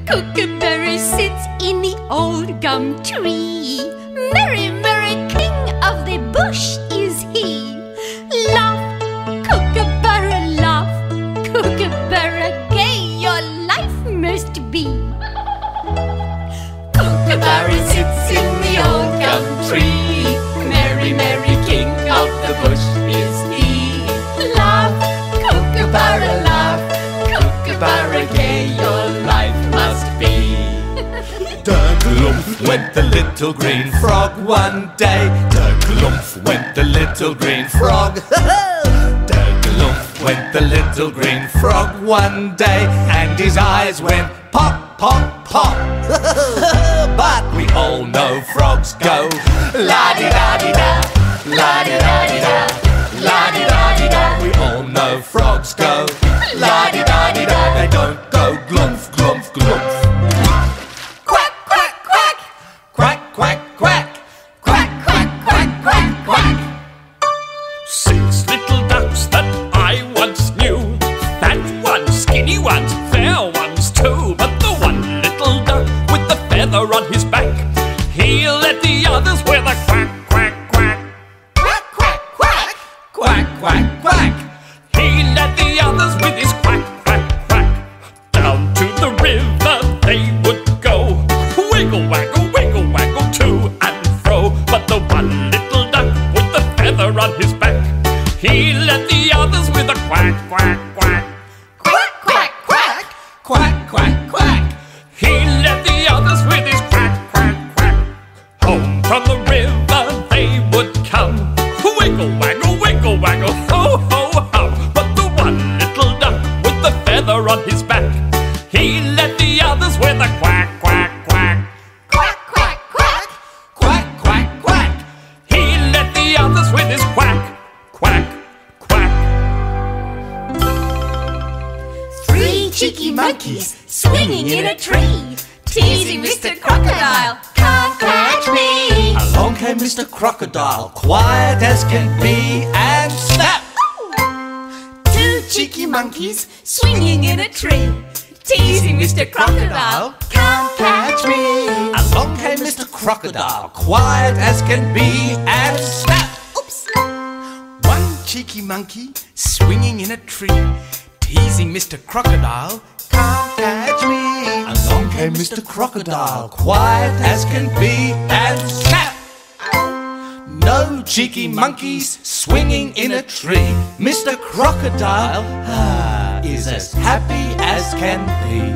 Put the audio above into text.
Kookaburra sits in the old gum tree. Merry, merry king of the bush is he. Laugh, Kookaburra, laugh, Kookaburra, gay your life must be. Kookaburra sits in the old gum tree. Merry, merry king of the bush is he. Laugh, Kookaburra, laugh, Kookaburra, gay your life must be. Durgalumph went the little green frog one day. Durgalumph went the little green frog. Durgalumph went the little green frog one day, and his eyes went pop, pop, pop. But we all know frogs go la-di-da-di-da, la-di-da-di-da, la-di-da-di-da. We all know frogs go la-di-da-di-da. They don't go glumph, glumph, glumph. Quack, quack, quack, Quack, quack, quack. quack, quack, quack, quack, quack. 6 little ducks that I once knew. Fat ones, skinny ones, fair ones too. But the one little duck with the feather on his back, he let the others with a quack, quack, quack. Quack, quack, quack. Quack, quack, quack. He let the others with his quack, quack, quack. Down to the river they would go. Wiggle, waggle, to and fro. But the one little duck with the feather on his back, he let the others with a quack, quack, quack. Quack, quack, quack. Quack, quack, quack. He let the others with his quack, quack, quack. Home from the river they would come. Wiggle, waggle, ho, ho, ho. But the one little duck with the feather on his back, he let the others with a quack, quack, quack. Quack, quack, quack. Quack, quack, quack. He let the others with his quack, quack, quack. 3 cheeky monkeys swinging in a tree, teasing Mr. Crocodile, can't catch me. Along came Mr. Crocodile, quiet as can be, and snap! 2 cheeky monkeys swinging in a tree, teasing Mr. Crocodile, can't catch me. Along came Mr. Crocodile, quiet as can be, and snap! Oops. 1 cheeky monkey swinging in a tree, teasing Mr. Crocodile, can't catch me. Along came Mr. Crocodile, quiet as can be, and snap! No cheeky monkeys swinging in a tree. Mr. Crocodile is as happy as can be.